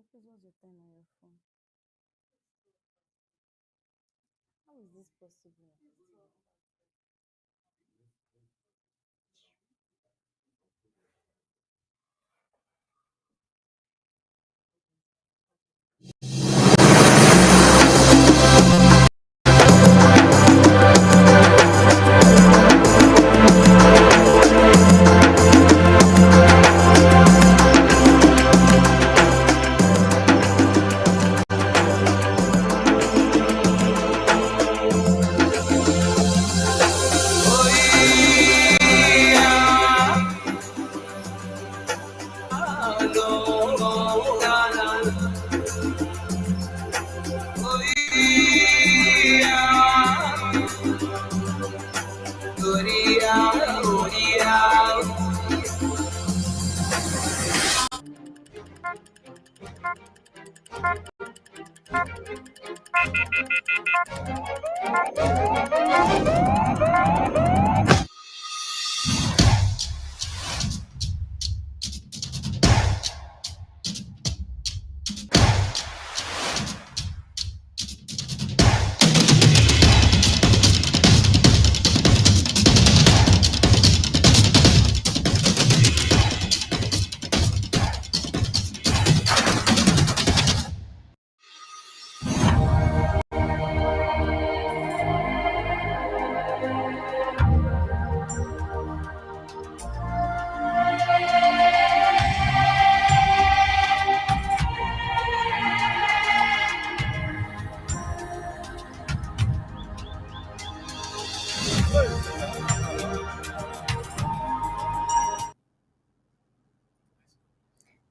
Please, what's your time on your phone? How is this possible?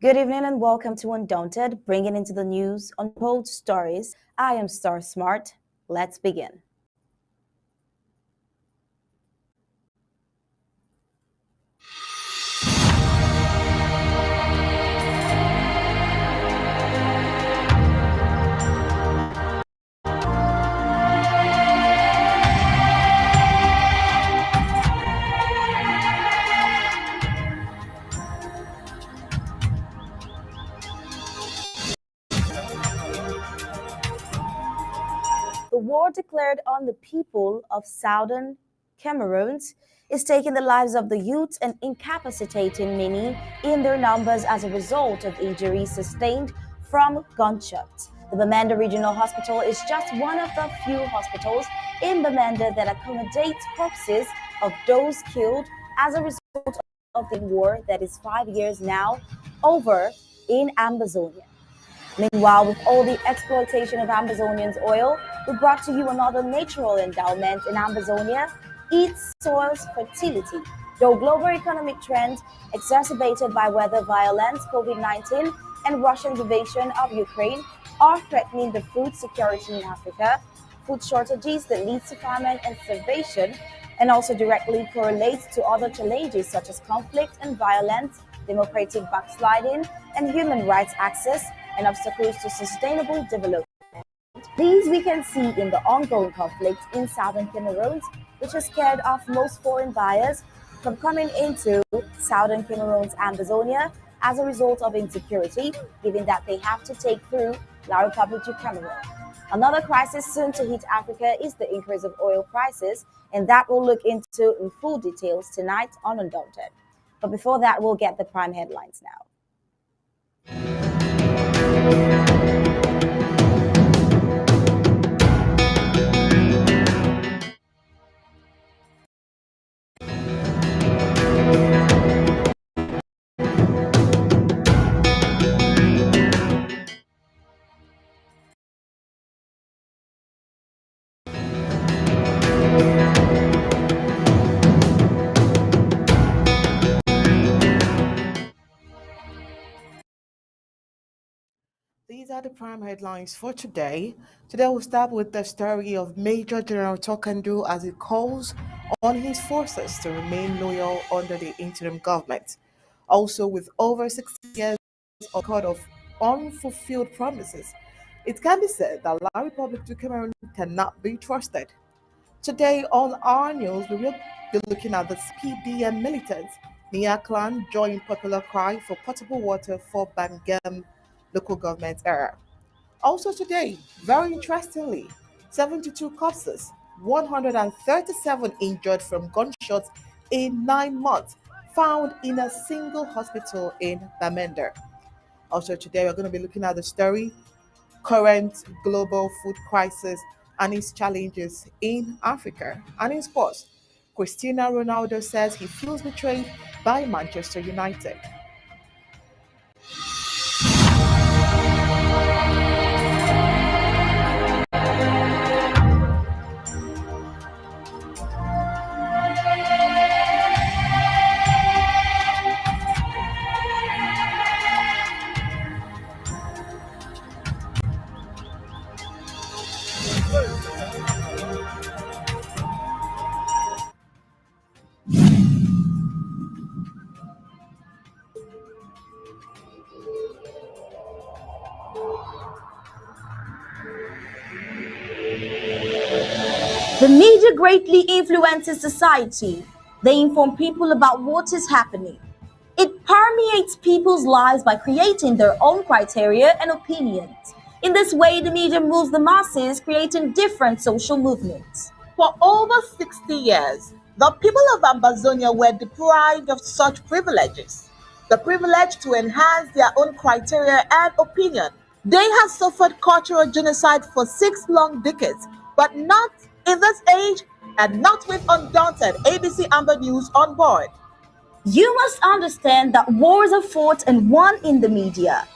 Good evening and welcome to Undaunted, bringing into the news untold stories. I am Star Smart. Let's begin. The war declared on the people of southern Cameroon is taking the lives of the youth and incapacitating many in their numbers as a result of injuries sustained from gunshots. The Bamenda Regional Hospital is just one of the few hospitals in Bamenda that accommodates corpses of those killed as a result of the war that is 5 years now over in Amazonia. Meanwhile, with all the exploitation of Amazonian's oil, we brought to you another natural endowment in Amazonia, its soil's fertility. Though global economic trends exacerbated by weather violence, COVID-19, and Russia's invasion of Ukraine are threatening the food security in Africa, food shortages that lead to famine and starvation, and also directly correlates to other challenges such as conflict and violence, democratic backsliding, and human rights access, and obstacles to sustainable development. These we can see in the ongoing conflict in southern Cameroon, which has scared off most foreign buyers from coming into southern Cameroon's Amazonia as a result of insecurity, given that they have to take through La Republic to Cameroon. Another crisis soon to hit Africa is the increase of oil prices, and that we'll look into in full details tonight on Undaunted. But before that, we'll get the prime headlines now. These are the prime headlines for today. Today we'll start with the story of Major General Tokandu as he calls on his forces to remain loyal under the interim government. Also, with over 60 years of record of unfulfilled promises, it can be said that La Republic du Cameroon cannot be trusted. Today on our news, we will be looking at the PDM militants. Nia Clan join popular cry for potable water for Bangam local government era. Also today, very interestingly, 72 corpses, 137 injured from gunshots in 9 months, found in a single hospital in Bamenda. Also today, we're going to be looking at the story, current global food crisis and its challenges in Africa. And in sports, Cristiano Ronaldo says he feels betrayed by Manchester United. The media greatly influences society. They inform people about what is happening. It permeates people's lives by creating their own criteria and opinions. In this way, the media moves the masses, creating different social movements. For over 60 years, the people of Ambazonia were deprived of such privileges. The privilege to enhance their own criteria and opinion. They have suffered cultural genocide for 6 long decades, but not in this age and not with Undaunted ABC Amber News on board. You must understand that wars are fought and won in the media.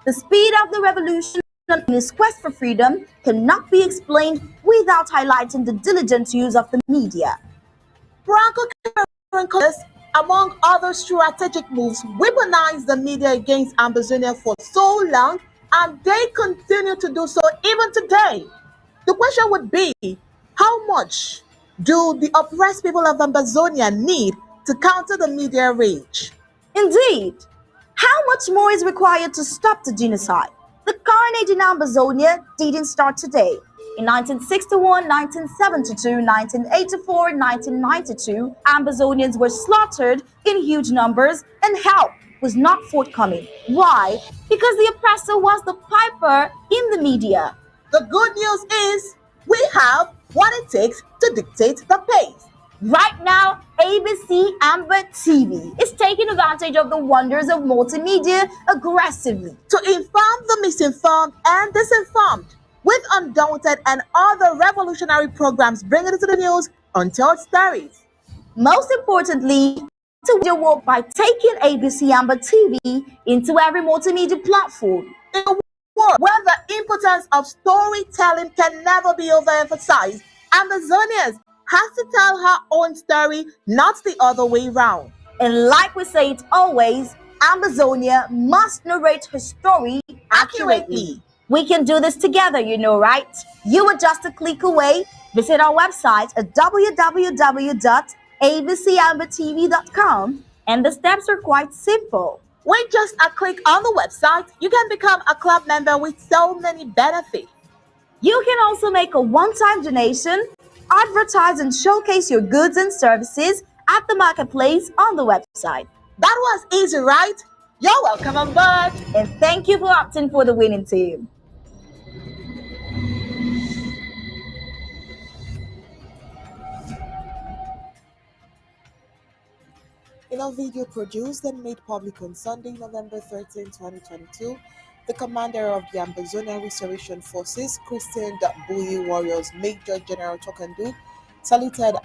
The speed of the revolution and its quest for freedom cannot be explained without highlighting the diligent use of the media. Franco Congress, among other strategic moves, weaponized the media against Ambazonia for so long, and they continue to do so even today. The question would be, how much do the oppressed people of Ambazonia need to counter the media rage? Indeed, how much more is required to stop the genocide? The carnage in Amazonia didn't start today. In 1961, 1972, 1984, 1992, Amazonians were slaughtered in huge numbers and help was not forthcoming. Why? Because the oppressor was the piper in the media. The good news is we have what it takes to dictate the pace. Right now, ABC Amber TV is taking advantage of the wonders of multimedia aggressively to inform the misinformed and disinformed with Undaunted and other revolutionary programs bringing it to the news untold stories. Most importantly, to the world by taking ABC Amber TV into every multimedia platform. In a world where the importance of storytelling can never be overemphasized, Amazonians has to tell her own story, not the other way round. And like we say it always, Amazonia must narrate her story accurately. We can do this together, you know, right? You are just a click away. Visit our website at www.abcambertv.com, and the steps are quite simple. With just a click on the website, you can become a club member with so many benefits. You can also make a one-time donation, advertise and showcase your goods and services at the marketplace on the website. That was easy, right? You're welcome on board. And thank you for opting for the winning team. In a video produced and made public on Sunday, November 13, 2022, the commander of the Ambazonia Restoration Forces, Christian Bui Warriors Major General Tokandu, saluted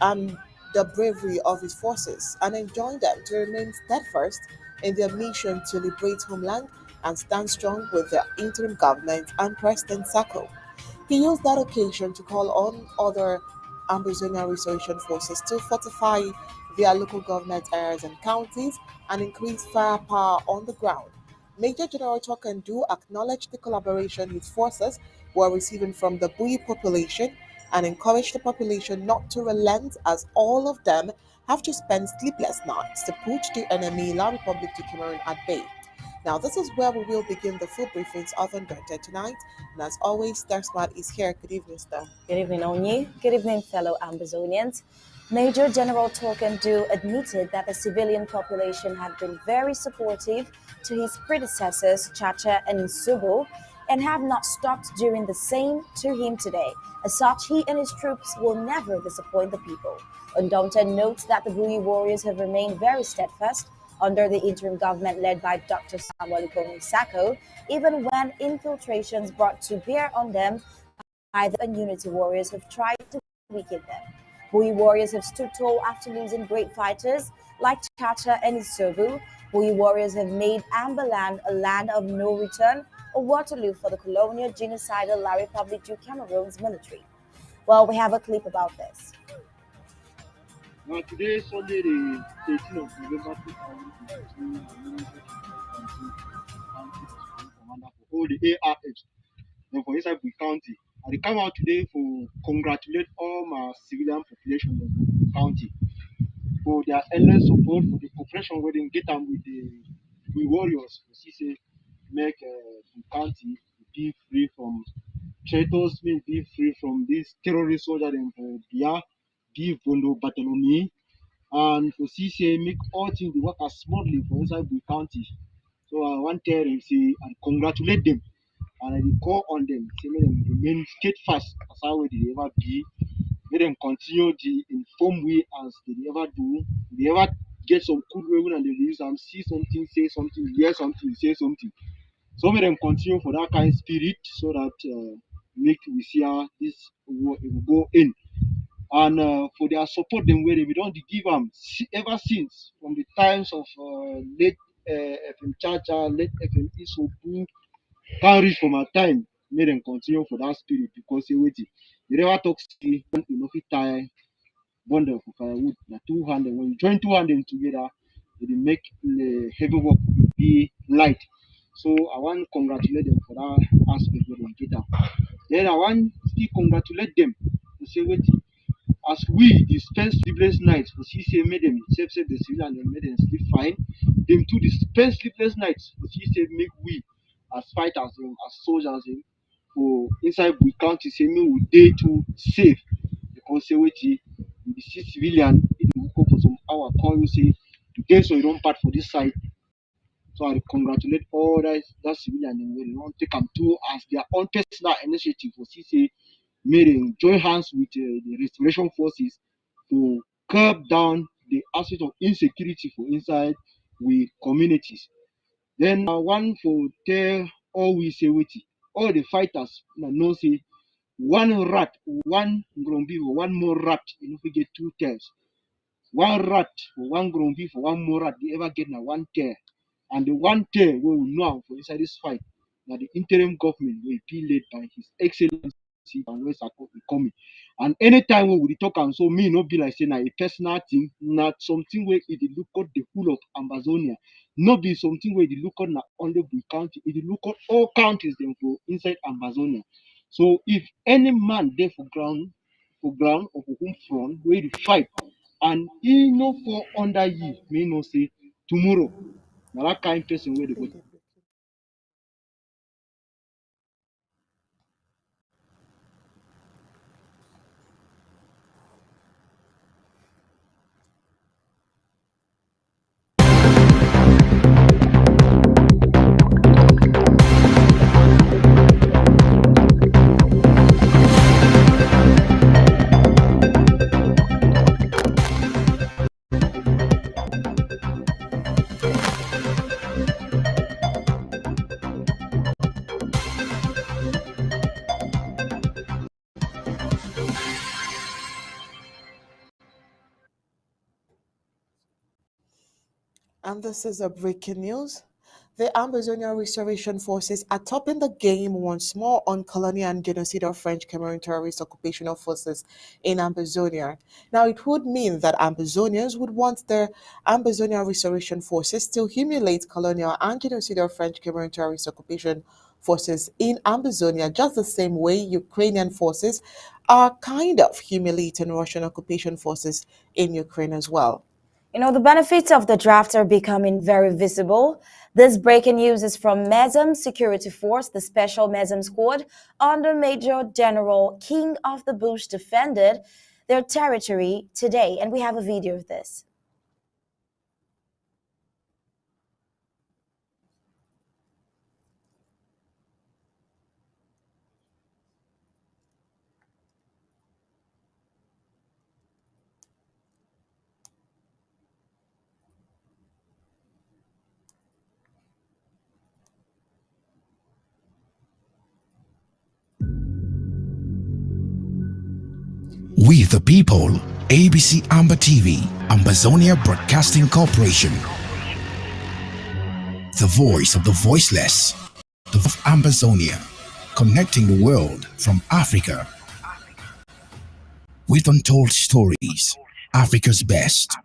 the bravery of his forces and enjoined them to remain steadfast in their mission to liberate homeland and stand strong with the interim government and President Sako. He used that occasion to call on other Ambazonia Restoration Forces to fortify their local government areas and counties and increase firepower on the ground. Major General Tokandu acknowledged the collaboration his forces were receiving from the Bui population and encouraged the population not to relent as all of them have to spend sleepless nights to put the enemy La Republic du Cameroon at bay. Now, this is where we will begin the full briefings of Undaunted tonight. And as always, Star Smart is here. Good evening, Star. Good evening, Onyi. Good evening, fellow Ambazonians. Major General Torkendu admitted that the civilian population had been very supportive to his predecessors, Chacha and Nsubu, and have not stopped doing the same to him today. As such, he and his troops will never disappoint the people. Undaunted notes that the Bui warriors have remained very steadfast under the interim government led by Dr. Samuel Ikonu Sako, even when infiltrations brought to bear on them by the Unity warriors have tried to weaken them. Bui warriors have stood tall after losing great fighters like Chacha and Isobu. Bui warriors have made Amberland a land of no return, a Waterloo for the colonial genocidal La République du Cameroon's military. Well, we have a clip about this. Now today, Sunday, the 13th of November 2022, the Minister of County Commander for all the ARFs, then for inside the county. And they come out today for congratulate all my civilian population of the county for their endless support for the cooperation where they get them with warriors. For CC make the county be free from traitors, be free from these terrorist soldiers and for Bia, give Bondo Batalomi, and for CCA make all things dey work as smoothly for inside the county. So I want tell them say and congratulate them and I dey call on them say make dem remain steadfast as how wey dey ever be, make dem continue the inform way as they dey ever do. They ever get some good way wey dem dey use am see something, say something, hear something, say something. So make dem continue for that kind spirit so that make we see how this war will go in and for their support dem wey we don dey give am ever since from the times of late FM Chacha, late FM Isobu, can reach for my time, make dem continue for that spirit because say wetin, you never talk say you no fit tie bundle for firewood na two handed. When you join two handed together, e dey make heavy work be light. So I wan congratulate dem for that aspect wey dem get am. Den I wan still congratulate dem to say wetin, as we dey spend sleepless nights to see say make dem save the civilian dem make dem sleep fine, dem too dey spend sleepless nights to see say make we as fighters as soldiers for inside we county say make we dey too safe because say wetin, we dey see civilian e dey hook up for some hour call you say today so you don part for this side. So I dey congratulate all that civilian dem wey dey don take am too as their own personal initiative for see say make dem join hands with the restoration forces to curb down the aspect of insecurity for inside we communities. Den I wan for tell all we say wetin, all the fighters una know say one rat, one grumby, one more rat e no fit get two tails. One rat for one grumby for one more rat dey ever get na one tail. And the one tail wey we know am for inside this fight na the interim government wey be led by his excellency and wey support be coming. And anytime wey we dey talk am so me no be like say na a personal thing, na something wey e dey look at the whole of Amazonia. No be something wey e dey look at na only the county, e dey look at all counties dem for inside Amazonia. So if any man dey for ground or for home front wey dey fight and e no fall under ye, may know say tomorrow na that kind person wey dey go. And this is a breaking news. The Amazonian Restoration Forces are topping the game once more on colonial and genocidal French Cameroon terrorist occupational forces in Amazonia. Now, it would mean that Amazonians would want the Amazonian Restoration Forces to humiliate colonial and genocidal French Cameroon terrorist occupation forces in Amazonia, just the same way Ukrainian forces are kind of humiliating Russian occupation forces in Ukraine as well. You know, the benefits of the draft are becoming very visible. This breaking news is from MESM Security Force, the Special MESM Squad, under Major General King of the Bush defended their territory today. And we have a video of this. We the people, ABC Amber TV, Ambazonia Broadcasting Corporation. The voice of the voiceless, the voice of Ambazonia, connecting the world from Africa. With untold stories, Africa's best.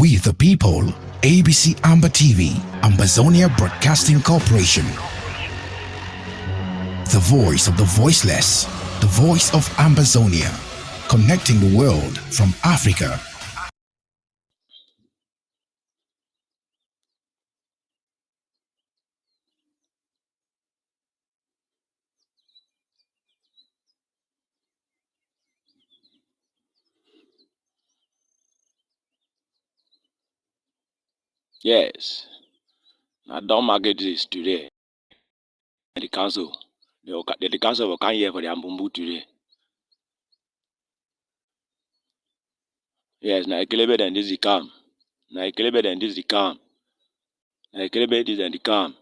We the people, ABC Amber TV, Ambazonia Broadcasting Corporation. The voice of the voiceless, the voice of Ambazonia, connecting the world from Africa. Yes, I don't market this today. The council, the council will come here for the Ambumbu today. Yes, na ekelebe then this is calm. Na ekelebe then this is calm. Na ekelebe this and the calm.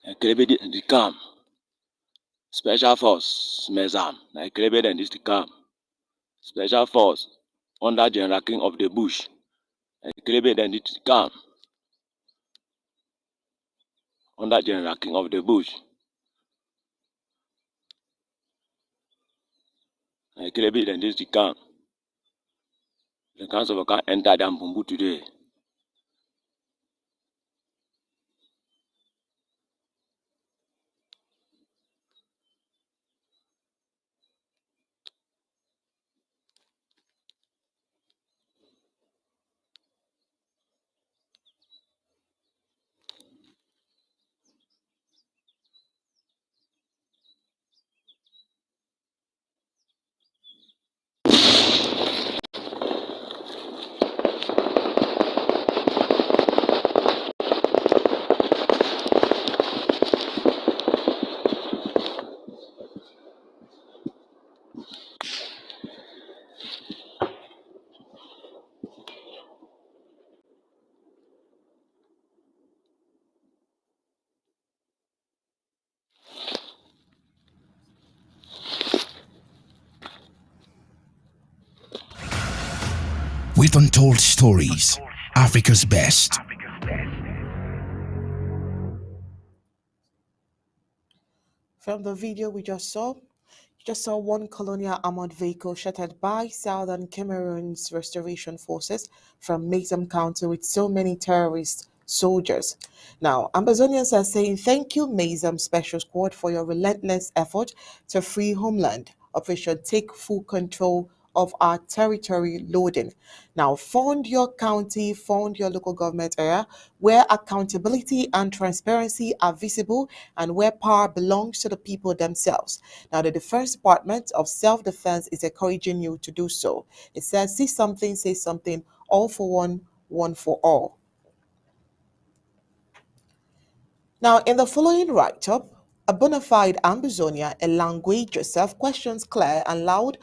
Na ekelebe this and the calm. Special Force, Mezam. Na ekelebe then this is calm. Special Force, under General King of the Bush. Na ekelebe then this is calm. Under General King of the Bush. Na ekelebe then this is calm. The council will come enter the Ambumbu today. With untold stories, Africa's best. From the video we just saw, you just saw one colonial armored vehicle shattered by Southern Cameroon's restoration forces from Matam County with so many terrorist soldiers. Now, Ambazonians are saying thank you, Matam Special Squad, for your relentless effort to free homeland. Operation Take Full Control of our territory loading. Now, fund your county, fund your local government area where accountability and transparency are visible and where power belongs to the people themselves. Now, the Defense Department of Self-Defense is encouraging you to do so. It says, see something, say something, all for one, one for all. Now, in the following write-up, a bona fide Ambazonia, a language Joseph questions clear and loud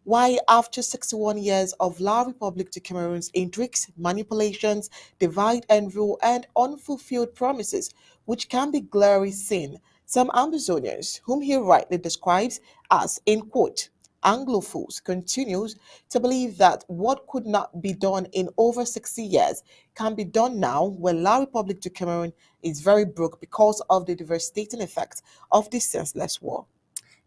why, after 61 years of La Republic to Cameroon's intrigues, manipulations, divide and rule, and unfulfilled promises, which can be glaringly seen, some Ambazonians, whom he rightly describes as, in quote, Anglophiles, continues to believe that what could not be done in over 60 years can be done now when La Republic to Cameroon is very broke because of the devastating effects of this senseless war.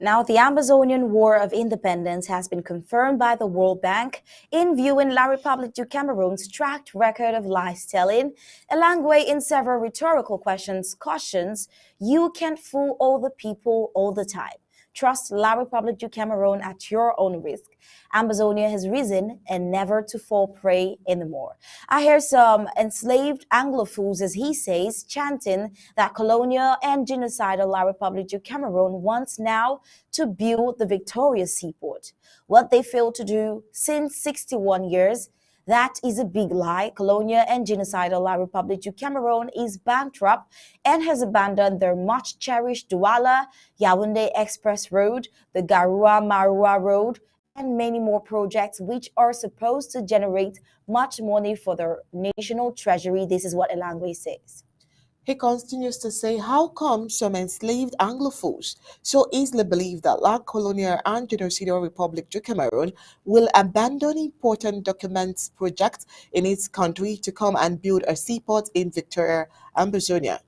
Now, the Amazonian War of Independence has been confirmed by the World Bank in viewing La République du Cameroon's track record of lies telling. Elangwe, in several rhetorical questions, cautions, you can't fool all the people all the time. Trust La Republic du Cameroon at your own risk. Amazonia has risen and never to fall prey anymore. I hear some enslaved Anglophiles, as he says, chanting that colonial and genocidal La Republic du Cameroon wants now to build the victorious seaport. What they failed to do since 61 years, that is a big lie. Colonial and genocidal La Republic du Cameroon is bankrupt and has abandoned their much cherished Douala Yaoundé Express Road, the Garua Marua Road, and many more projects which are supposed to generate much money for the national treasury. This is what Elangwe says. He continues to say, how come some enslaved Anglophones so easily believe that La Colonial and Genocidal Republic du Cameroon will abandon important documents projects in its country to come and build a seaport in Victoria, Amazonia?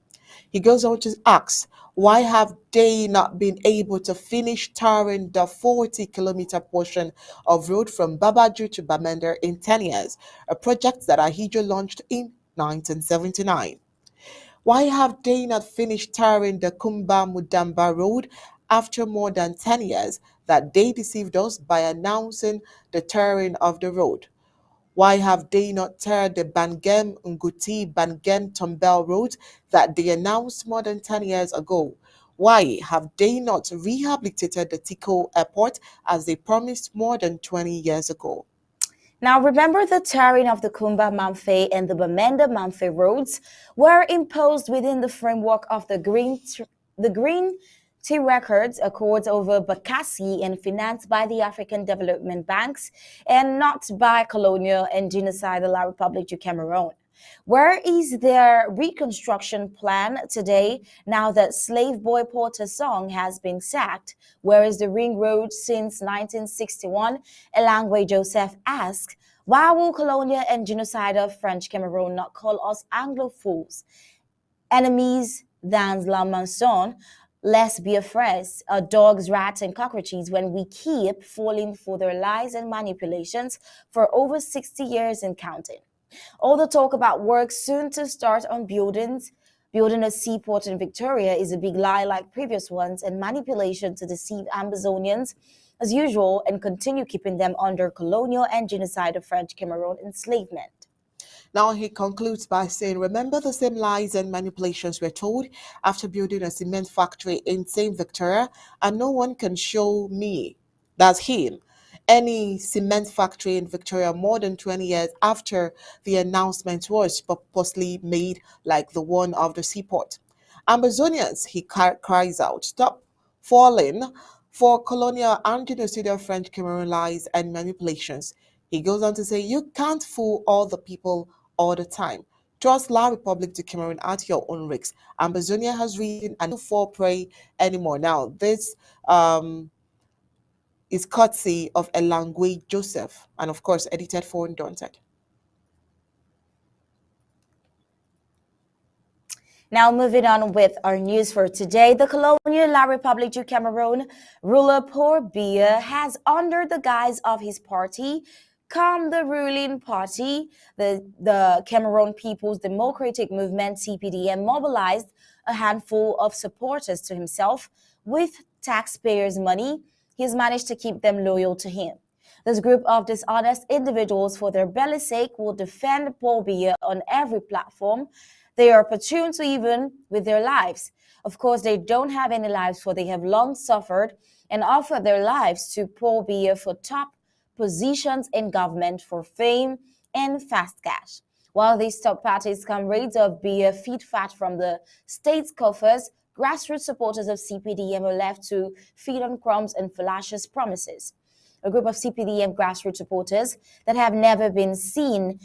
He goes on to ask, why have they not been able to finish tarring the 40-kilometer portion of road from Babaju to Bamenda in 10 years, a project that Ahijo launched in 1979? Why have they not finished tarring the Kumba Mudamba road after more than 10 years that they deceived us by announcing the tarring of the road? Why have they not tarred the Bangem Nguti Bangem Tombel road that they announced more than 10 years ago? Why have they not rehabilitated the Tico airport as they promised more than 20 years ago? Now, remember the tarring of the Kumba Mamfe and the Bamenda Mamfe roads were imposed within the framework of the Green Tea Records Accords over Bakassi and financed by the African Development Banks and not by colonial and genocidal La Republic du Cameroon. Where is their reconstruction plan today now that slave boy Porter Song has been sacked? Where is the ring road since 1961? Elangwe Joseph asks, why will colonial and genocidal French Cameroon not call us Anglophiles? Enemies than la Manson, let's be afraid, dogs, rats, and cockroaches when we keep falling for their lies and manipulations for over 60 years and counting. All the talk about work soon to start on building a seaport in Victoria is a big lie like previous ones and manipulation to deceive Amazonians as usual and continue keeping them under colonial and genocidal French Cameroon enslavement. Now he concludes by saying, remember the same lies and manipulations were told after building a cement factory in St. Victoria, and no one can show me, that's him, any cement factory in Victoria more than 20 years after the announcement was purposely made like the one of the seaport. Amazonians, he cries out, stop falling for colonial and genocidal French Cameroon lies and manipulations. He goes on to say, you can't fool all the people all the time. Trust La Republic de Cameroon at your own risk. Amazonia has risen and no fall prey anymore. Now, this is courtesy of Elangwe Joseph, and of course, edited for Undaunted. Now, moving on with our news for today, the colonial La Republique du Cameroon ruler Paul Biya under the guise of his party, calmed the ruling party, the Cameroon People's Democratic Movement (CPDM), mobilized a handful of supporters to himself with taxpayers' money. He has managed to keep them loyal to him. This group of dishonest individuals, for their belly's sake, will defend Paul Biya on every platform. They are opportune to even with their lives. Of course, they don't have any lives, for they have long suffered and offered their lives to Paul Biya for top positions in government, for fame and fast cash. While these top parties, comrades of Biya, feed fat from the state's coffers, grassroots supporters of CPDM are left to feed on crumbs and fallacious promises. A group of CPDM grassroots supporters that have never seen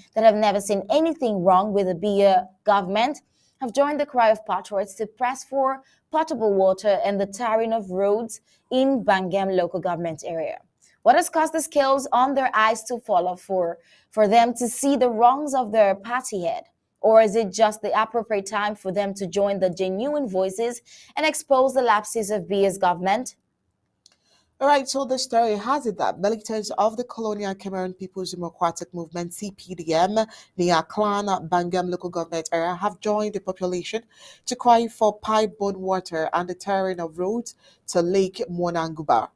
anything wrong with the Biya government have joined the cry of patriots to press for potable water and the tarring of roads in Bangam local government area. What has caused the scales on their eyes to fall off for them to see the wrongs of their party head? Or is it just the appropriate time for them to join the genuine voices and expose the lapses of Biya's government? All right, so the story has it that militants of the Colonial Cameroon People's Democratic Movement (CPDM) near Clan Bangam local government area have joined the population to cry for pipe-borne water and the tarring of roads to Lake Monanguba.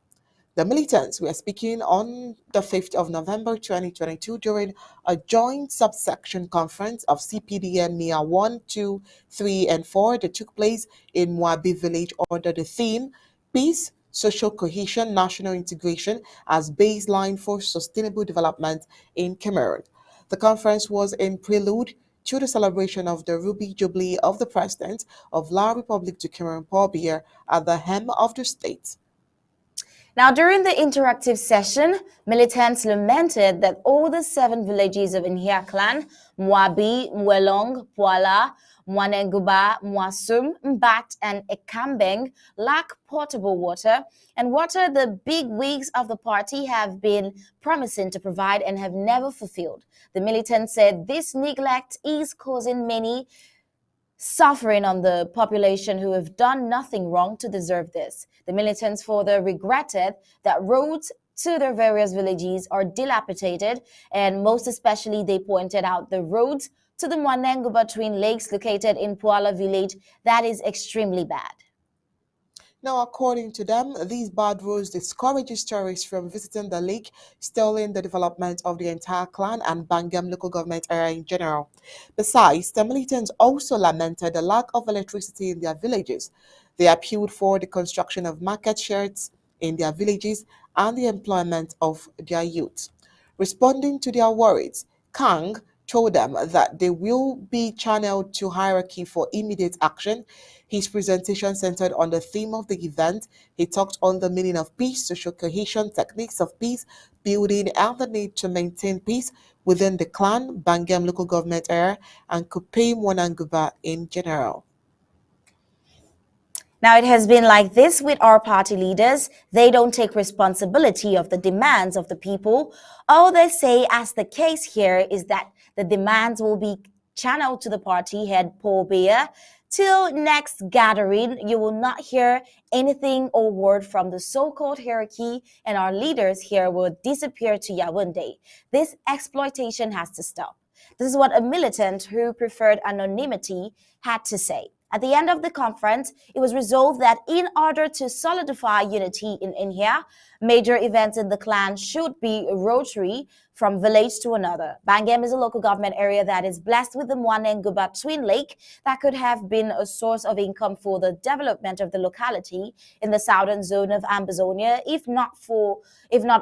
The militants were speaking on the 5th of November 2022 during a joint subsection conference of CPDM NIA 1, 2, 3, and 4 that took place in Moabi village under the theme Peace, Social Cohesion, National Integration as Baseline for Sustainable Development in Cameroon. The conference was in prelude to the celebration of the Ruby Jubilee of the President of La Republique du Cameroon Paul Biya at the hem of the state. Now, during the interactive session, militants lamented that all the 7 villages of Nhia clan, Mwabi, Mwelong, Puala, Mwanenguba, Mwasum, Mbat, and Ekambeng, lack potable water and water the big wigs of the party have been promising to provide and have never fulfilled. The militants said this neglect is causing many suffering on the population who have done nothing wrong to deserve this. The militants further regretted that roads to their various villages are dilapidated, and most especially they pointed out the roads to the Mwanenguba Twin Lakes located in Puala village that is extremely bad. Now, according to them, these bad roads discourages tourists from visiting the lake, stalling the development of the entire clan and Bangam local government area in general. Besides, the militants also lamented the lack of electricity in their villages. They appealed for the construction of market sheds in their villages and the employment of their youth. Responding to their worries, Kang told them that they will be channeled to hierarchy for immediate action. His presentation centered on the theme of the event. He talked on the meaning of peace, social cohesion, techniques of peace building, and the need to maintain peace within the clan, Bangam local government area, and Kupei Mwananguba in general. Now, it has been like this with our party leaders. They don't take responsibility of the demands of the people. All they say, as the case here, is that the demands will be channeled to the party head, Paul Biya. Till next gathering, you will not hear anything or word from the so-called hierarchy, and our leaders here will disappear to Yaoundé. This exploitation has to stop. This is what a militant who preferred anonymity had to say. At the end of the conference, it was resolved that in order to solidify unity in India, major events in the clan should be rotary from village to another. Bangam is a local government area that is blessed with the Mwanenguba Twin Lake that could have been a source of income for the development of the locality in the southern zone of Ambazonia, if not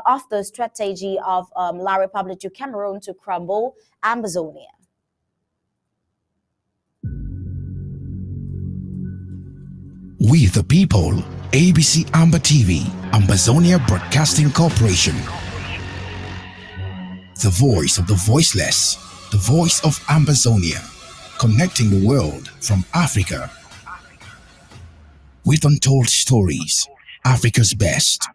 of the strategy of La Republique du Cameroon to crumble Ambazonia. We the people, ABC Amber TV, Ambazonia Broadcasting Corporation. The voice of the voiceless, the voice of Ambazonia, connecting the world from Africa. With untold stories, Africa's best.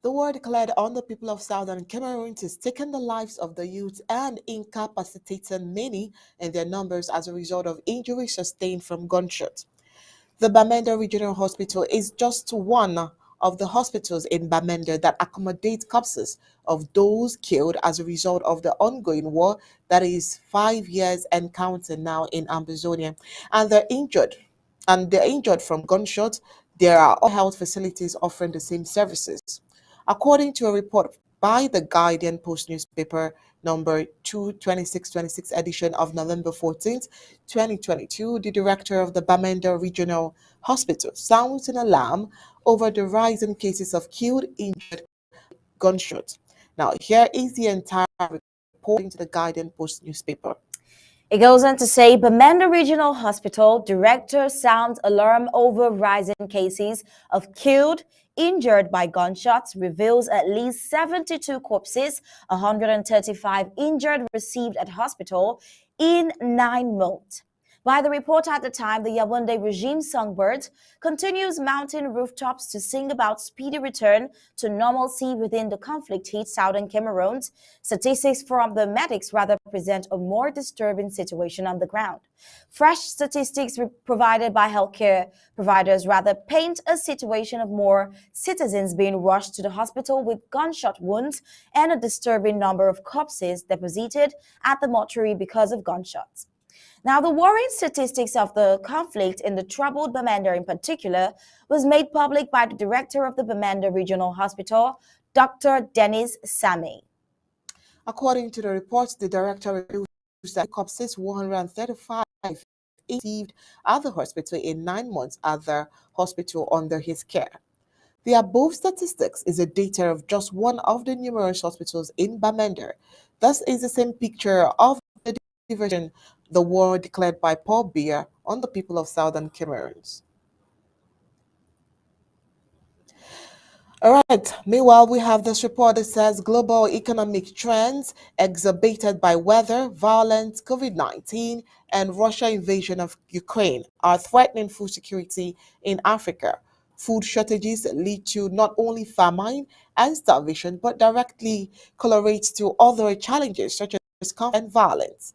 The war declared on the people of southern Cameroon has taken the lives of the youth and incapacitated many in their numbers as a result of injuries sustained from gunshots. The Bamenda Regional Hospital is just one of the hospitals in Bamenda that accommodate corpses of those killed as a result of the ongoing war that is 5 years and counting now in Ambazonia. And they're injured from gunshots. There are all health facilities offering the same services. According to a report by the Guardian Post newspaper number 22626 edition of November 14th, 2022, the director of the Bamenda Regional Hospital sounds an alarm over the rising cases of killed, injured gunshots. Now, here is the entire report to the Guardian Post newspaper. It goes on to say, Bamenda Regional Hospital director sounds alarm over rising cases of killed, injured by gunshots, reveals at least 72 corpses, 135 injured received at hospital in 9 months. By the report at the time, the Yaoundé regime songbird continues mountain rooftops to sing about speedy return to normalcy within the conflict-hit southern Cameroon. Statistics from the medics rather present a more disturbing situation on the ground. Fresh statistics provided by healthcare providers rather paint a situation of more citizens being rushed to the hospital with gunshot wounds and a disturbing number of corpses deposited at the mortuary because of gunshots. Now, the worrying statistics of the conflict in the troubled Bamenda in particular was made public by the director of the Bamenda Regional Hospital, Dr. Dennis Same. According to the report, the director reveals that corpses 135 received at the hospital in 9 months at the hospital under his care. The above statistics is a data of just one of the numerous hospitals in Bamenda. Thus is the same picture of the diversion the war declared by Paul Biya on the people of southern Cameroons. All right. Meanwhile, we have this report that says global economic trends exacerbated by weather, violence, COVID-19, and Russia invasion of Ukraine are threatening food security in Africa. Food shortages lead to not only famine and starvation, but directly correlates to other challenges such as conflict and violence,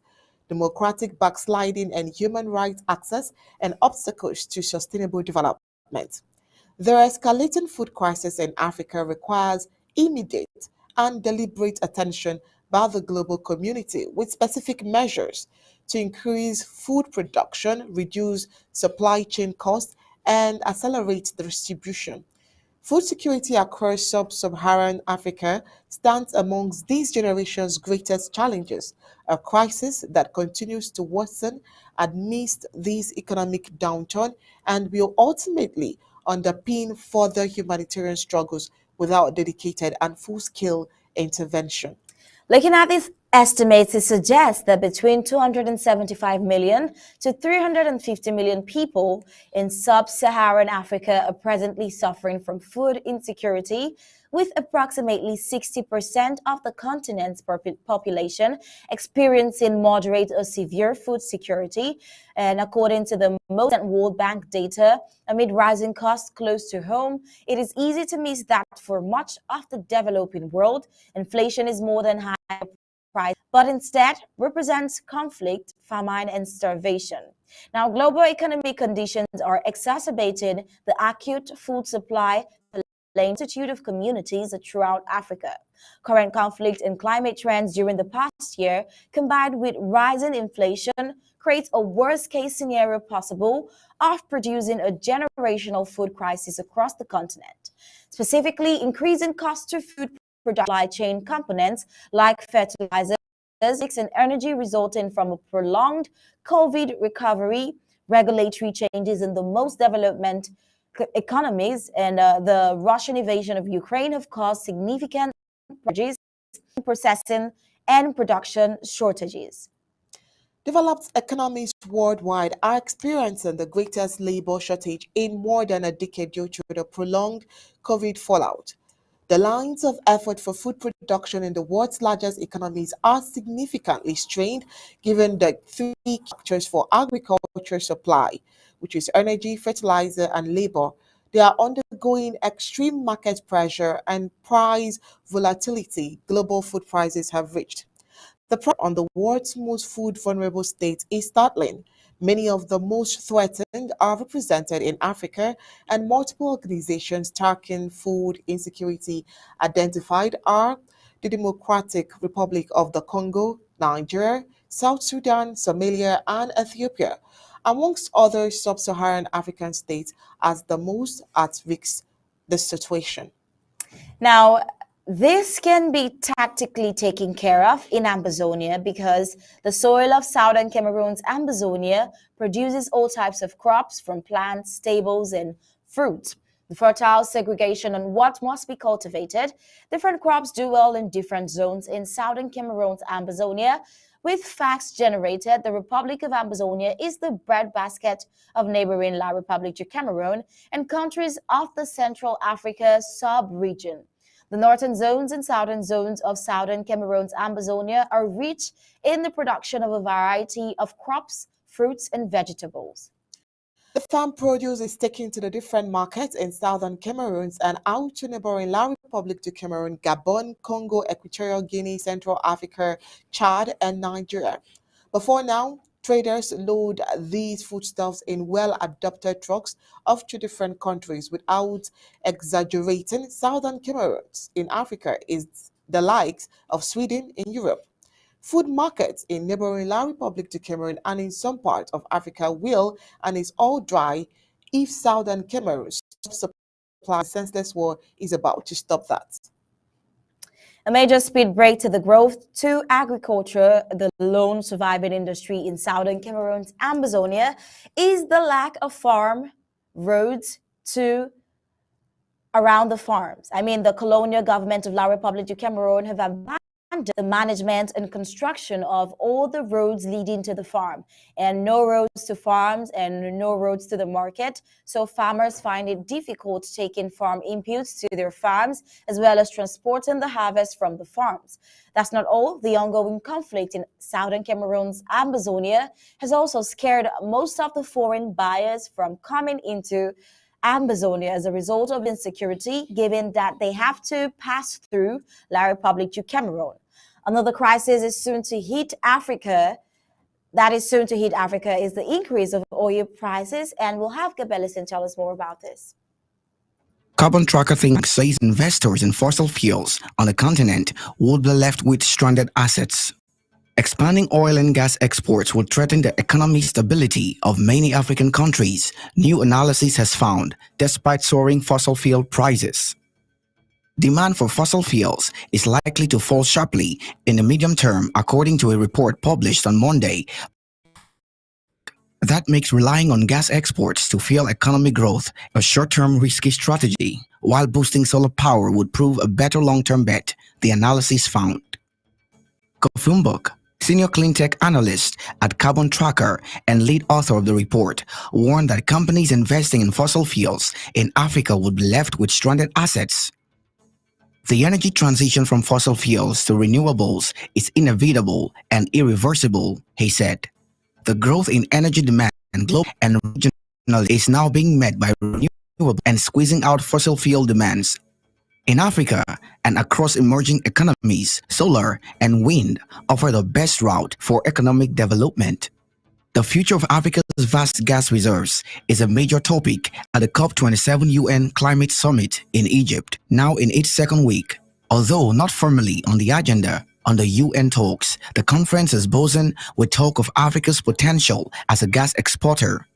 democratic backsliding and human rights access, and obstacles to sustainable development. The escalating food crisis in Africa requires immediate and deliberate attention by the global community with specific measures to increase food production, reduce supply chain costs, and accelerate the distribution. Food security across sub-Saharan Africa stands amongst this generation's greatest challenges, a crisis that continues to worsen amidst this economic downturn and will ultimately underpin further humanitarian struggles without dedicated and full-scale intervention. Looking at these estimates, it suggests that between 275 million to 350 million people in sub-Saharan Africa are presently suffering from food insecurity, with approximately 60% of the continent's population experiencing moderate or severe food security. And according to the most recent World Bank data, amid rising costs close to home, it is easy to miss that for much of the developing world, inflation is more than high price, but instead represents conflict, famine, and starvation. Now, global economic conditions are exacerbating the acute food supply multitude of communities throughout Africa. Current conflict and climate trends during the past year, combined with rising inflation, creates a worst-case scenario possible of producing a generational food crisis across the continent. Specifically, increasing costs to food production supply chain components like fertilizers and energy resulting from a prolonged COVID recovery, regulatory changes in the most development economies, and the Russian invasion of Ukraine have caused significant changes in processing and production shortages. Developed economies worldwide are experiencing the greatest labor shortage in more than a decade due to the prolonged COVID fallout. The lines of effort for food production in the world's largest economies are significantly strained given the three factors for agriculture supply, which is energy, fertilizer, and labor. They are undergoing extreme market pressure and price volatility global food prices have reached. The pressure on the world's most food vulnerable states is startling. Many of the most threatened are represented in Africa, and multiple organizations tracking food insecurity identified are the Democratic Republic of the Congo, Nigeria, South Sudan, Somalia, and Ethiopia, amongst other sub-Saharan African states as the most at risk the situation. Now, this can be tactically taken care of in Amazonia because the soil of southern Cameroon's Amazonia produces all types of crops from plants, staples, and fruit. The fertile segregation on what must be cultivated, different crops do well in different zones in southern Cameroon's Amazonia. With facts generated, the Republic of Amazonia is the breadbasket of neighboring La République du Cameroon and countries of the Central Africa sub-region. The northern zones and southern zones of southern Cameroon's Amazonia are rich in the production of a variety of crops, fruits and vegetables. The farm produce is taken to the different markets in southern Cameroon and out to neighboring La Republic to Cameroon, Gabon, Congo, Equatorial Guinea, Central Africa, Chad, and Nigeria. Before now, traders load these foodstuffs in well-adapted trucks off to different countries without exaggerating. Southern Cameroon in Africa is the likes of Sweden in Europe. Food markets in neighboring La Republic to Cameroon and in some parts of Africa will and is all dry if southern Cameroon stops supply. Senseless war is about to stop that. A major speed break to the growth to agriculture, the lone surviving industry in southern Cameroon's Amazonia, is the lack of farm roads to around the farms. The colonial government of La Republique du Cameroon have abandoned the management and construction of all the roads leading to the farm, and no roads to farms and no roads to the market. So farmers find it difficult taking farm inputs to their farms as well as transporting the harvest from the farms. That's not all. The ongoing conflict in southern Cameroon's Amazonia has also scared most of the foreign buyers from coming into Amazonia as a result of insecurity, given that they have to pass through La Republique du Cameroon. Another crisis is soon to hit Africa. That is soon to hit Africa is the increase of oil prices, and we'll have Gabellison tell us more about this. Carbon Tracker Think says investors in fossil fuels on the continent would be left with stranded assets. Expanding oil and gas exports will threaten the economic stability of many African countries, new analysis has found, despite soaring fossil fuel prices. Demand for fossil fuels is likely to fall sharply in the medium term, according to a report published on Monday. That makes relying on gas exports to fuel economic growth a short-term risky strategy, while boosting solar power would prove a better long-term bet, the analysis found. Kofumbuk, senior cleantech analyst at Carbon Tracker and lead author of the report, warned that companies investing in fossil fuels in Africa would be left with stranded assets. The energy transition from fossil fuels to renewables is inevitable and irreversible, he said. The growth in energy demand globally and regionally is now being met by renewables and squeezing out fossil fuel demands. In Africa and across emerging economies, solar and wind offer the best route for economic development. The future of Africa's vast gas reserves is a major topic at the COP27 UN Climate Summit in Egypt, now in its second week. Although not formally on the agenda under UN talks, the conference is buzzing with talk of Africa's potential as a gas exporter.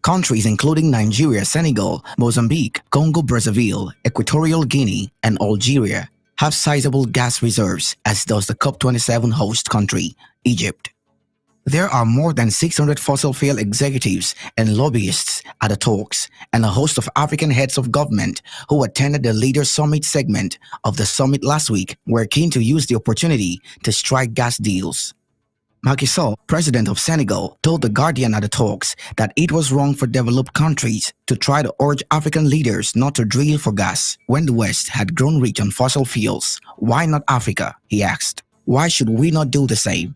Countries including Nigeria, Senegal, Mozambique, Congo-Brazzaville, Equatorial Guinea, and Algeria have sizable gas reserves, as does the COP27 host country, Egypt. There are more than 600 fossil fuel executives and lobbyists at the talks, and a host of African heads of government who attended the Leaders Summit segment of the summit last week were keen to use the opportunity to strike gas deals. Macky Sall, president of Senegal, told The Guardian at the talks that it was wrong for developed countries to try to urge African leaders not to drill for gas when the West had grown rich on fossil fuels. Why not Africa? He asked. Why should we not do the same?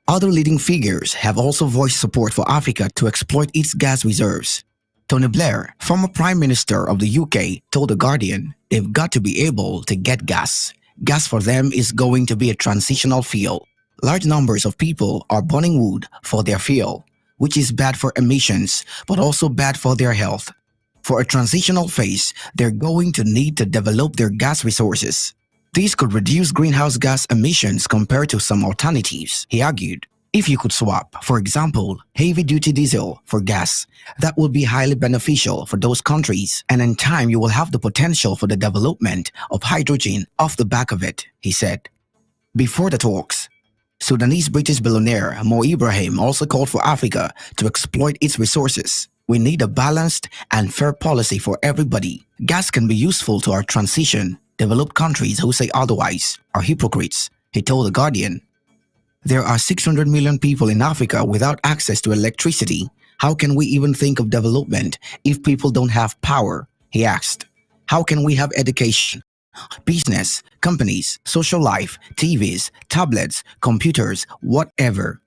Other leading figures have also voiced support for Africa to exploit its gas reserves. Tony Blair, former Prime Minister of the UK, told The Guardian they've got to be able to get gas. Gas for them is going to be a transitional fuel. Large numbers of people are burning wood for their fuel, which is bad for emissions, but also bad for their health. For a transitional phase, they're going to need to develop their gas resources. These could reduce greenhouse gas emissions compared to some alternatives, he argued. If you could swap, for example, heavy-duty diesel for gas, that would be highly beneficial for those countries, and in time you will have the potential for the development of hydrogen off the back of it, he said. Before the talks, Sudanese-British billionaire Mo Ibrahim also called for Africa to exploit its resources. We need a balanced and fair policy for everybody. Gas can be useful to our transition. Developed countries who say otherwise are hypocrites, he told The Guardian. There are 600 million people in Africa without access to electricity. How can we even think of development if people don't have power? He asked. How can we have education, business, companies, social life, TVs, tablets, computers, whatever?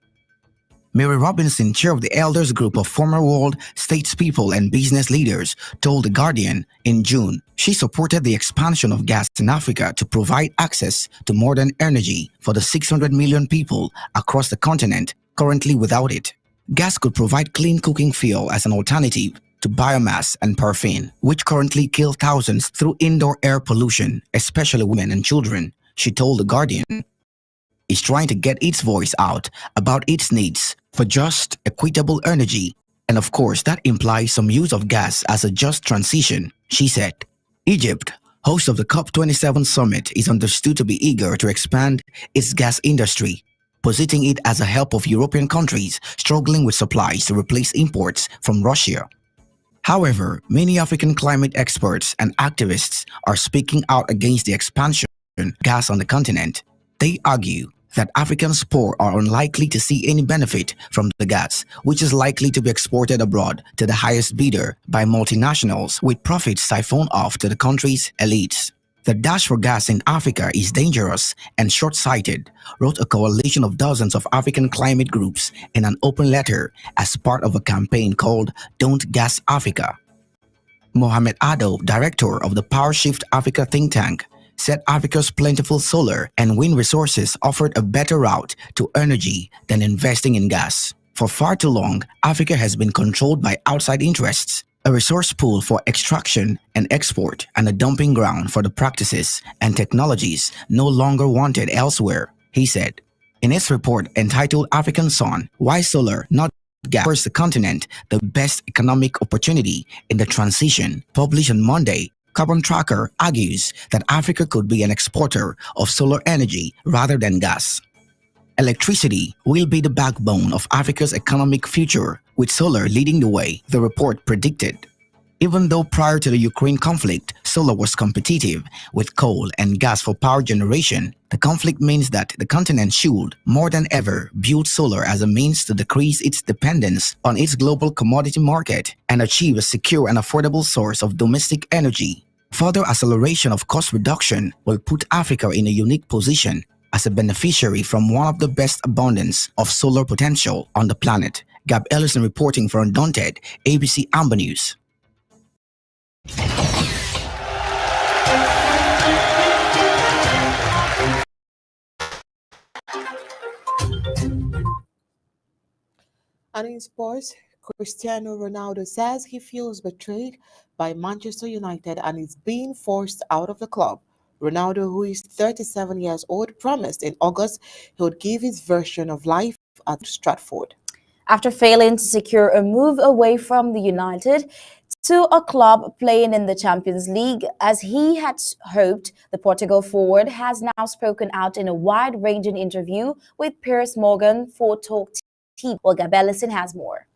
Mary Robinson, chair of the elders group of former world statespeople and business leaders, told The Guardian in June she supported the expansion of gas in Africa to provide access to modern energy for the 600 million people across the continent currently without it. Gas could provide clean cooking fuel as an alternative to biomass and paraffin, which currently kill thousands through indoor air pollution, especially women and children, she told The Guardian. Is trying to get its voice out about its needs for just, equitable energy, and of course that implies some use of gas as a just transition, she said. Egypt, host of the COP27 summit, is understood to be eager to expand its gas industry, positing it as a help of European countries struggling with supplies to replace imports from Russia. However, many African climate experts and activists are speaking out against the expansion of gas on the continent. They argue that Africans poor are unlikely to see any benefit from the gas, which is likely to be exported abroad to the highest bidder by multinationals, with profits siphoned off to the country's elites. The dash for gas in Africa is dangerous and short-sighted, wrote a coalition of dozens of African climate groups in an open letter as part of a campaign called Don't Gas Africa. Mohamed Ado, director of the Power Shift Africa think tank, said Africa's plentiful solar and wind resources offered a better route to energy than investing in gas. For far too long, Africa has been controlled by outside interests, a resource pool for extraction and export, and a dumping ground for the practices and technologies no longer wanted elsewhere, he said. In its report entitled African Sun, Why Solar, Not Gas Offers the Continent the Best Economic Opportunity in the Transition, published on Monday, Carbon Tracker argues that Africa could be an exporter of solar energy rather than gas. Electricity will be the backbone of Africa's economic future, with solar leading the way, the report predicted. Even though prior to the Ukraine conflict, solar was competitive with coal and gas for power generation, the conflict means that the continent should, more than ever, build solar as a means to decrease its dependence on its global commodity market and achieve a secure and affordable source of domestic energy. Further acceleration of cost reduction will put Africa in a unique position as a beneficiary from one of the best abundance of solar potential on the planet. Gab Ellison reporting for Undaunted, ABC Amber News. And in sports, Cristiano Ronaldo says he feels betrayed by Manchester United and is being forced out of the club. Ronaldo, who is 37 years old, promised in August he would give his version of life at Stratford. After failing to secure a move away from the United to a club playing in the Champions League as he had hoped, the Portugal forward has now spoken out in a wide-ranging interview with Piers Morgan for Talk TV. Well, Gabellison has more.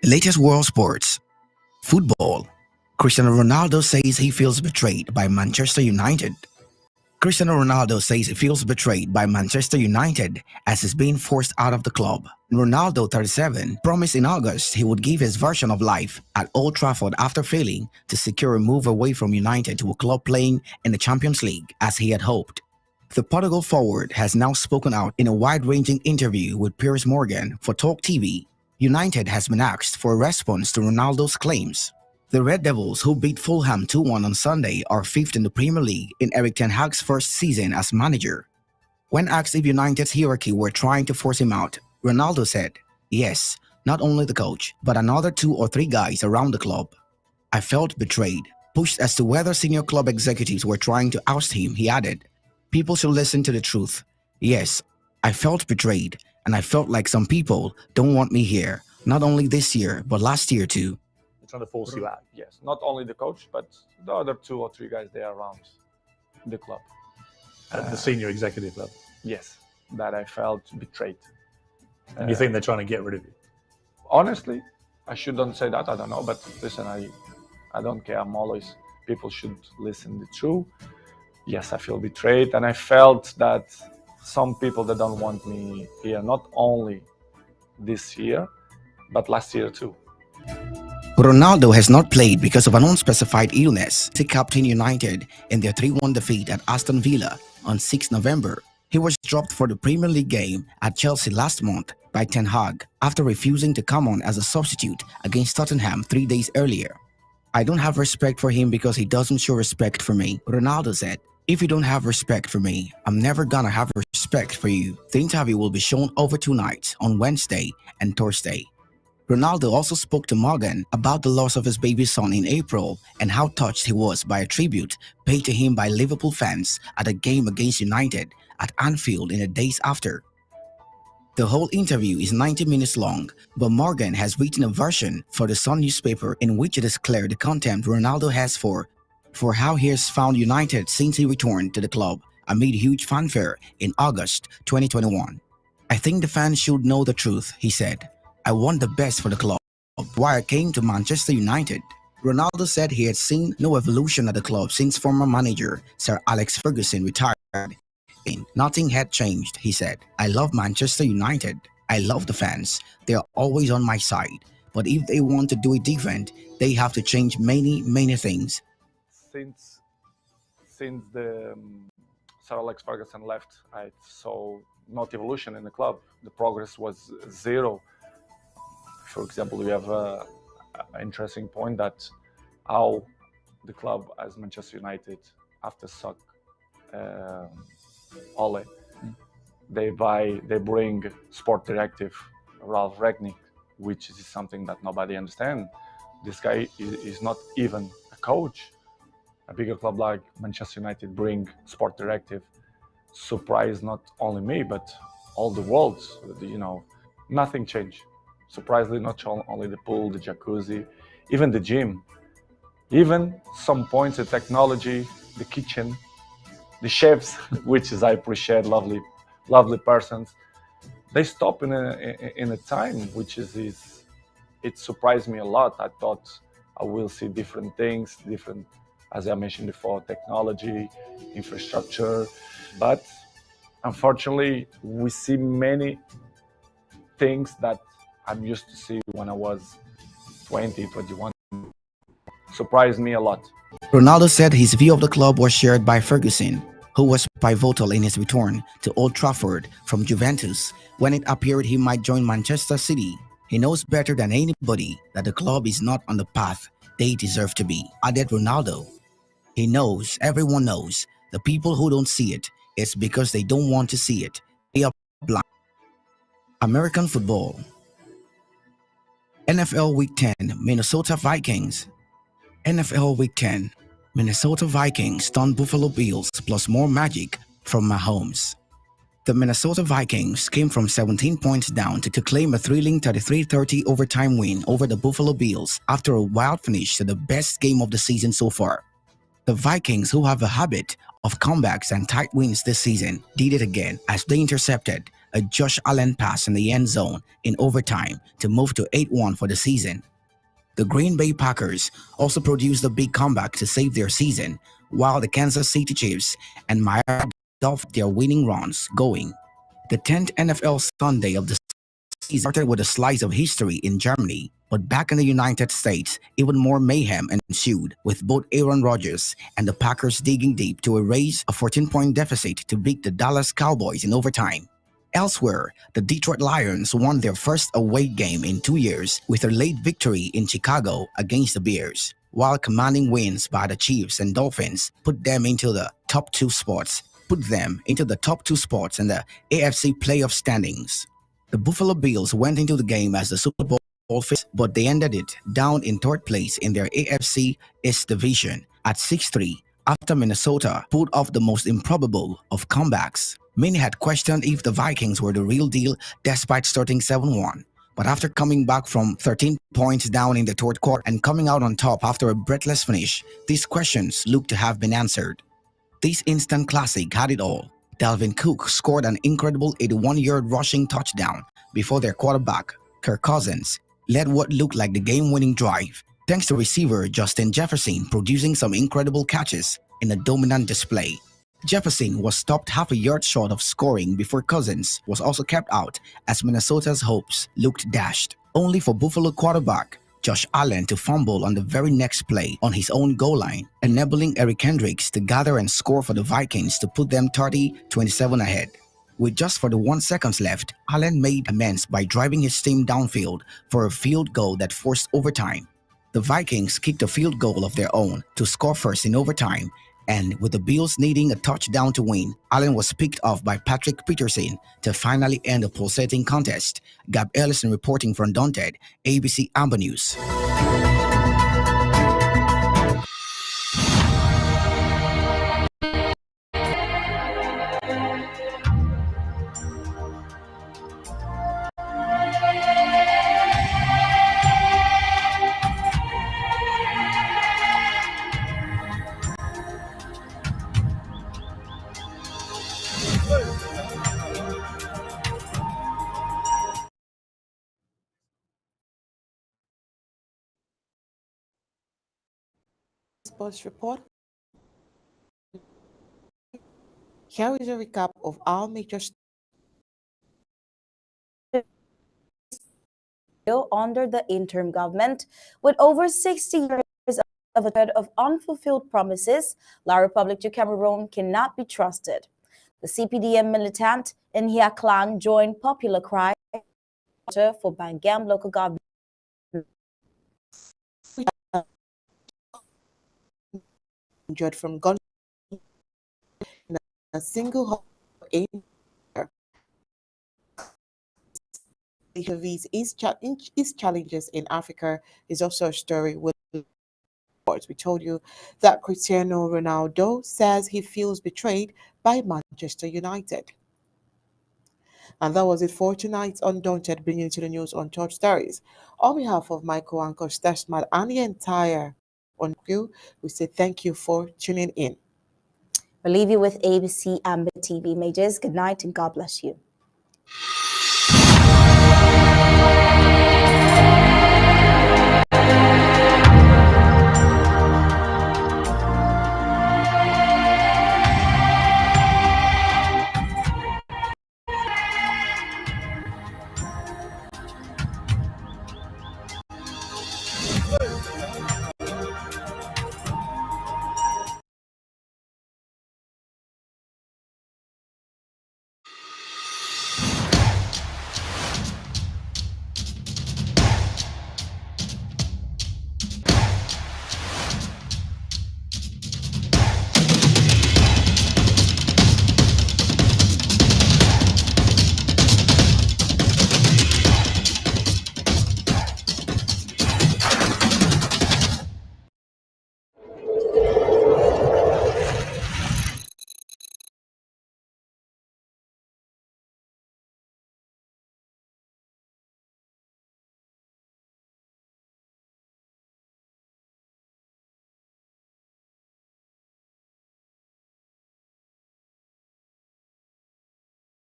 Latest world sports. Football. Cristiano Ronaldo says he feels betrayed by Manchester United. Cristiano Ronaldo says he feels betrayed by Manchester United as he's being forced out of the club. Ronaldo, 37, promised in August he would give his version of life at Old Trafford after failing to secure a move away from United to a club playing in the Champions League as he had hoped. The Portugal forward has now spoken out in a wide-ranging interview with Piers Morgan for Talk TV. United has been asked for a response to Ronaldo's claims. The Red Devils, who beat Fulham 2-1 on Sunday, are fifth in the Premier League in Erik ten Hag's first season as manager. When asked if United's hierarchy were trying to force him out, Ronaldo said, "Yes, not only the coach, but another 2 or 3 guys around the club. I felt betrayed, pushed as to whether senior club executives were trying to oust him," he added. "People should listen to the truth. Yes, I felt betrayed, and I felt like some people don't want me here, not only this year, but last year too." Trying to force you out. Yes, not only the coach, but the other 2 or 3 guys there around the club. At the senior executive level. Yes, that I felt betrayed. And you think they're trying to get rid of you? Honestly, I shouldn't say that. I don't know, but listen, I don't care. I'm always, people should listen the truth. Yes, I feel betrayed, and I felt that some people that don't want me here, not only this year, but last year too. Ronaldo has not played because of an unspecified illness. He captained United in their 3-1 defeat at Aston Villa on 6 November. He was dropped for the Premier League game at Chelsea last month by Ten Hag after refusing to come on as a substitute against Tottenham 3 days earlier. I don't have respect for him because he doesn't show respect for me, Ronaldo said. If you don't have respect for me, I'm never gonna have respect for you. The interview will be shown over 2 nights on Wednesday and Thursday. Ronaldo also spoke to Morgan about the loss of his baby son in April and how touched he was by a tribute paid to him by Liverpool fans at a game against United at Anfield in the days after. The whole interview is 90 minutes long, but Morgan has written a version for the Sun newspaper in which it is clear the contempt Ronaldo has for how he has found United since he returned to the club amid huge fanfare in August 2021. I think the fans should know the truth, he said. I want the best for the club. Why I came to Manchester United. Ronaldo said he had seen no evolution at the club since former manager Sir Alex Ferguson retired. Nothing had changed, he said. I love Manchester United. I love the fans. They are always on my side. But if they want to do it different, they have to change many things. Since the Sir Alex Ferguson left, I saw not evolution in the club. The progress was zero. For example, we have an interesting point that how the club as Manchester United, after suck Ole, they bring sport directive Ralph Ragnick, which is something that nobody understands. This guy is not even a coach. A bigger club like Manchester United bring sport directive, surprised not only me but all the world. Nothing changed. Surprisingly, not only the pool, the jacuzzi, even the gym, even some points of technology, the kitchen, the chefs, which is I appreciate, lovely persons. They stop in a time which is it surprised me a lot. I thought I will see different things, as I mentioned before, technology, infrastructure, but unfortunately we see many things that I'm used to see when I was 20, 21. Surprised me a lot. Ronaldo said his view of the club was shared by Ferguson, who was pivotal in his return to Old Trafford from Juventus when it appeared he might join Manchester City. He knows better than anybody that the club is not on the path they deserve to be, added Ronaldo. He knows, everyone knows, the people who don't see it, it's because they don't want to see it. They are blind. American football. NFL Week 10, Minnesota Vikings. NFL Week 10, Minnesota Vikings stunned Buffalo Bills plus more magic from Mahomes. The Minnesota Vikings came from 17 points down to claim a thrilling 33-30 overtime win over the Buffalo Bills after a wild finish to the best game of the season so far. The Vikings, who have a habit of comebacks and tight wins this season, did it again as they intercepted a Josh Allen pass in the end zone in overtime to move to 8-1 for the season. The Green Bay Packers also produced a big comeback to save their season, while the Kansas City Chiefs and Miami Dolphins their winning runs going. The 10th NFL Sunday of the season started with a slice of history in Germany, but back in the United States, even more mayhem ensued, with both Aaron Rodgers and the Packers digging deep to erase a 14-point deficit to beat the Dallas Cowboys in overtime. Elsewhere, the Detroit Lions won their first away game in 2 years with a late victory in Chicago against the Bears, while commanding wins by the Chiefs and Dolphins put them into the top two spots in the AFC playoff standings. The Buffalo Bills went into the game as the Super Bowl favorites, but they ended it down in third place in their AFC East division at 6-3 after Minnesota pulled off the most improbable of comebacks. Many had questioned if the Vikings were the real deal despite starting 7-1. But after coming back from 13 points down in the third quarter and coming out on top after a breathless finish, these questions look to have been answered. This instant classic had it all. Dalvin Cook scored an incredible 81-yard rushing touchdown before their quarterback, Kirk Cousins, led what looked like the game-winning drive, thanks to receiver Justin Jefferson producing some incredible catches in a dominant display. Jefferson was stopped half a yard short of scoring before Cousins was also kept out as Minnesota's hopes looked dashed, only for Buffalo quarterback Josh Allen to fumble on the very next play on his own goal line, enabling Eric Hendricks to gather and score for the Vikings to put them 30-27 ahead. With just 41 seconds left, Allen made amends by driving his team downfield for a field goal that forced overtime. The Vikings kicked a field goal of their own to score first in overtime, and with the Bills needing a touchdown to win, Allen was picked off by Patrick Peterson to finally end a pulsating contest. Gab Ellison reporting from Undaunted, ABC Amber News. Sports report. Here is a recap of our major under the interim government. With over 60 years of a thread of unfulfilled promises, La Republic du Cameroon cannot be trusted. The CPDM militant Nhia clan joined popular cry for Bangam local government. injured from gun in a single its challenges in Africa is also a story with sports. We told you that Cristiano Ronaldo says he feels betrayed by Manchester United. And that was it for tonight's Undaunted, bringing to the news on Church Stories. On behalf of my co-anchor Stashmat and the entire on crew, we say thank you for tuning in. We'll leave you with ABC Amber TV. Majors, good night and God bless you.